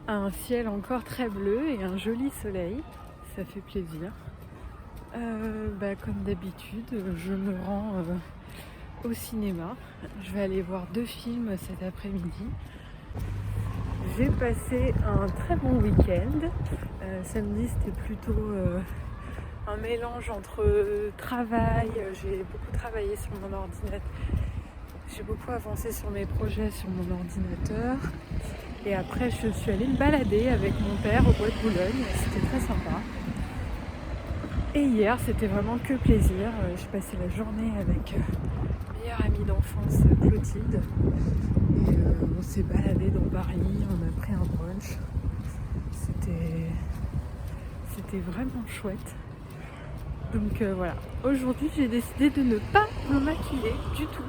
Un ciel encore très bleu et un joli soleil, ça fait plaisir. Comme d'habitude, je me rends au cinéma. Je vais aller voir 2 films cet après-midi. J'ai passé un très bon week-end. Samedi, c'était plutôt un mélange entre travail. J'ai beaucoup travaillé sur mon ordinateur. J'ai beaucoup avancé sur mes projets sur mon ordinateur. Et après, je suis allée me balader avec mon père au bois de Boulogne. C'était très sympa. Et hier, c'était vraiment que plaisir. J'ai passé la journée avec ma meilleure amie d'enfance, Clotilde. Et on s'est baladé dans Paris. On a pris un brunch. C'était vraiment chouette. Donc voilà. Aujourd'hui, j'ai décidé de ne pas me maquiller du tout.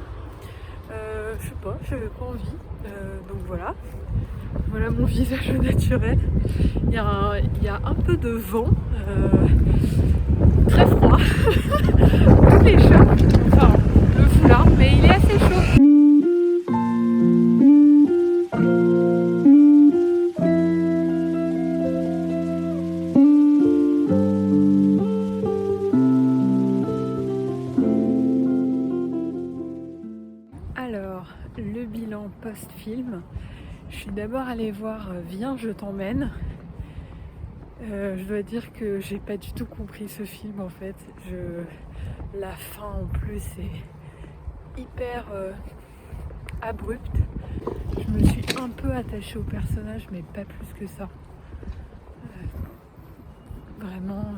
Je sais pas, j'avais pas envie. Donc voilà. Voilà mon visage naturel. Il y a un peu de vent, très froid. Tout est chaud. Enfin, le foulard, mais il est assez chaud. Alors, le bilan post-film. Je suis d'abord allée voir Viens, je t'emmène. Je dois dire que j'ai pas du tout compris ce film en fait. La fin en plus est hyper abrupte. Je me suis un peu attachée au personnage, mais pas plus que ça. Vraiment,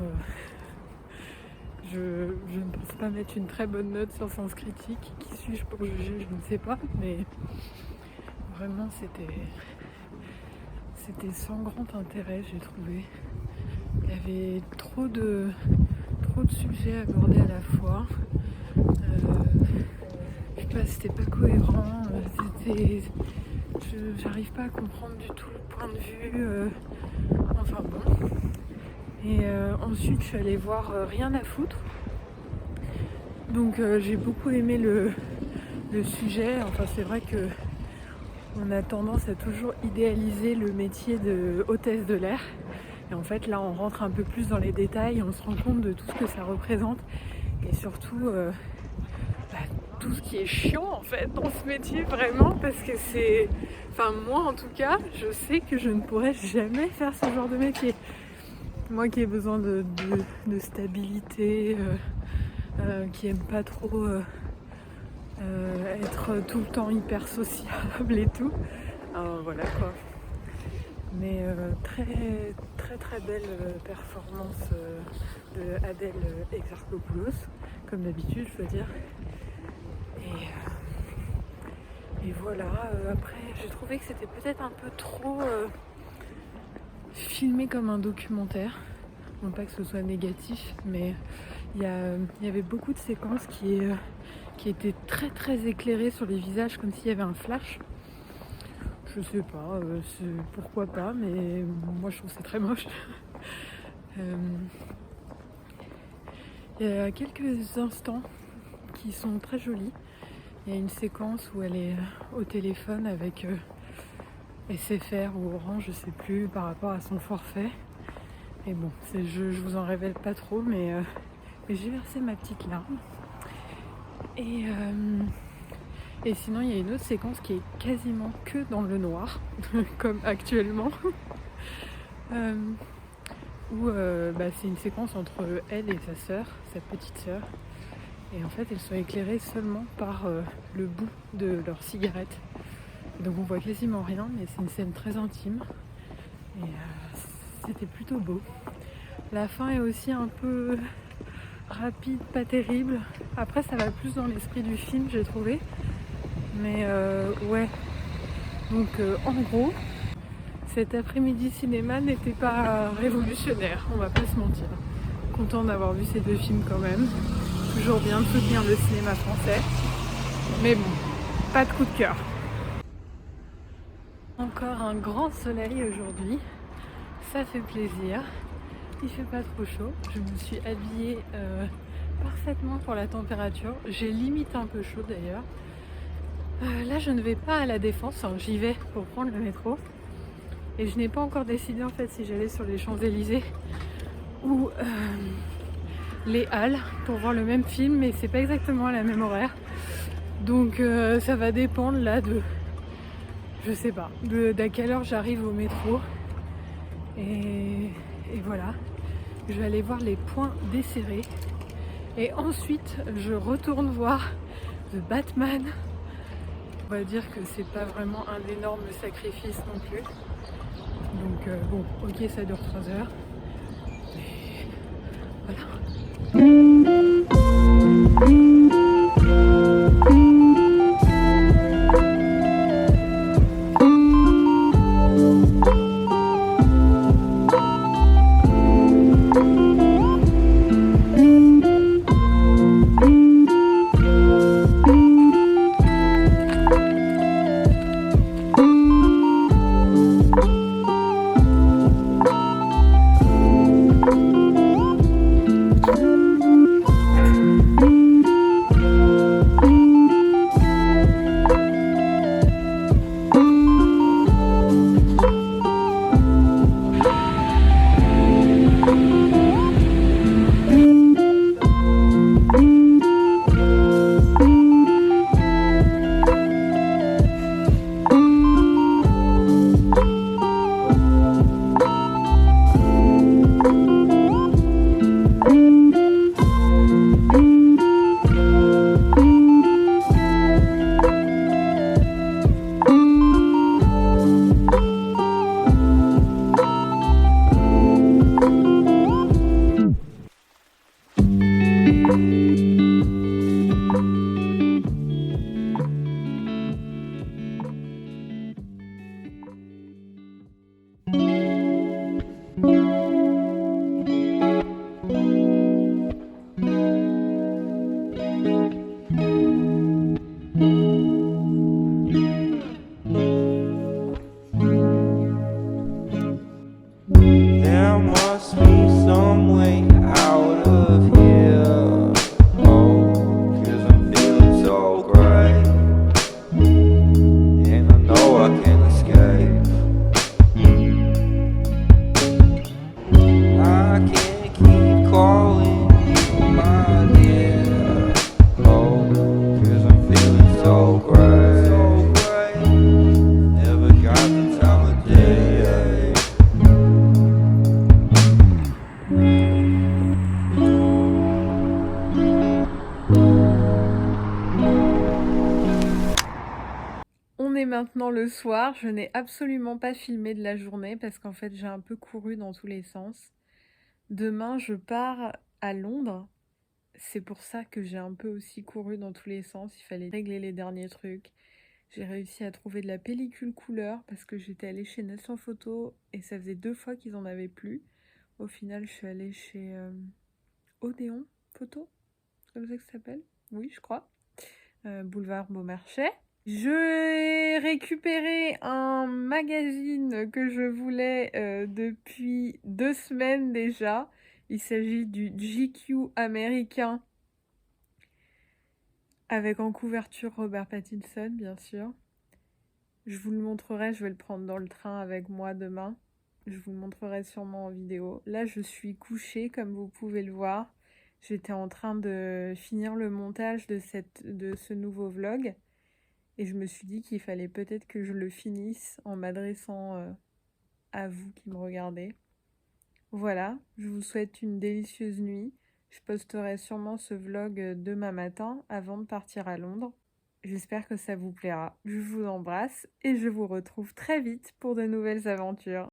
je ne pense pas mettre une très bonne note sur Sens Critique. Qui suis-je pour juger? Je ne sais pas, mais vraiment c'était sans grand intérêt, j'ai trouvé. Il y avait trop de sujets abordés à la fois. Je sais pas, c'était pas cohérent. J'arrive pas à comprendre du tout le point de vue. Enfin bon. Et ensuite, je suis allée voir Rien à foutre. Donc j'ai beaucoup aimé le sujet. Enfin, c'est vrai que on a tendance à toujours idéaliser le métier de hôtesse de l'air. Et en fait, là, on rentre un peu plus dans les détails, on se rend compte de tout ce que ça représente. Et surtout, tout ce qui est chiant, en fait, dans ce métier, vraiment. Parce que c'est... Enfin, moi, en tout cas, je sais que je ne pourrais jamais faire ce genre de métier. Moi qui ai besoin de stabilité, qui aime pas trop... être tout le temps hyper sociable et tout. Voilà quoi. Mais très belle performance de Adèle Exarchopoulos, comme d'habitude je veux dire. Et voilà, après j'ai trouvé que c'était peut-être un peu trop filmé comme un documentaire. Non pas que ce soit négatif, mais Il y avait beaucoup de séquences qui étaient très très éclairées sur les visages, comme s'il y avait un flash. Je sais pas, pourquoi pas, mais moi je trouve c'est très moche. Euh, il y a quelques instants qui sont très jolis. Il y a une séquence où elle est au téléphone avec SFR ou Orange, je sais plus, par rapport à son forfait. Et bon, je vous en révèle pas trop, mais j'ai versé ma petite larme. Et sinon, il y a une autre séquence qui est quasiment que dans le noir, comme actuellement, où c'est une séquence entre elle et sa sœur, sa petite sœur. Et en fait, elles sont éclairées seulement par le bout de leur cigarette. Donc on voit quasiment rien, mais c'est une scène très intime. Et c'était plutôt beau. La fin est aussi un peu rapide, pas terrible. Après, ça va plus dans l'esprit du film, j'ai trouvé. Mais ouais. Donc en gros, cet après-midi cinéma n'était pas révolutionnaire, on va pas se mentir. Content d'avoir vu ces deux films quand même. Toujours bien de soutenir le cinéma français. Mais bon, pas de coup de cœur. Encore un grand soleil aujourd'hui. Ça fait plaisir. Il fait pas trop chaud. Je me suis habillée parfaitement pour la température. J'ai limite un peu chaud d'ailleurs. Là je ne vais pas à la Défense, j'y vais pour prendre le métro. Et je n'ai pas encore décidé en fait si j'allais sur les Champs-Élysées ou les Halles pour voir le même film, mais c'est pas exactement à la même horaire. Donc ça va dépendre là de, je sais pas, d'à quelle heure j'arrive au métro. Et voilà, je vais aller voir les points desserrés. Et ensuite je retourne voir The Batman. On va dire que c'est pas vraiment un énorme sacrifice non plus. Donc bon, ok, ça dure 3 heures. Mais voilà. There must be some way out of here. Oh, 'cause I'm feeling so great. And I know I can escape. I can't keep calling you my dear. Oh, 'cause I'm feeling so great. Never got the time of day. On est maintenant le soir, je n'ai absolument pas filmé de la journée parce qu'en fait j'ai un peu couru dans tous les sens. Demain je pars à Londres, c'est pour ça que j'ai un peu aussi couru dans tous les sens, il fallait régler les derniers trucs. J'ai réussi à trouver de la pellicule couleur parce que j'étais allée chez 900 photos et ça faisait 2 fois qu'ils en avaient plus. Au final je suis allée chez Odéon photo, c'est comme ça que ça s'appelle. Oui, je crois. Boulevard Beaumarchais. Je récupéré un magazine que je voulais depuis 2 semaines déjà. Il s'agit du GQ américain avec en couverture Robert Pattinson, bien sûr. Je vous le montrerai, je vais le prendre dans le train avec moi demain. Je vous le montrerai sûrement en vidéo. Là, je suis couchée, comme vous pouvez le voir. J'étais en train de finir le montage de ce nouveau vlog. Et je me suis dit qu'il fallait peut-être que je le finisse en m'adressant à vous qui me regardez. Voilà, je vous souhaite une délicieuse nuit. Je posterai sûrement ce vlog demain matin avant de partir à Londres. J'espère que ça vous plaira. Je vous embrasse et je vous retrouve très vite pour de nouvelles aventures.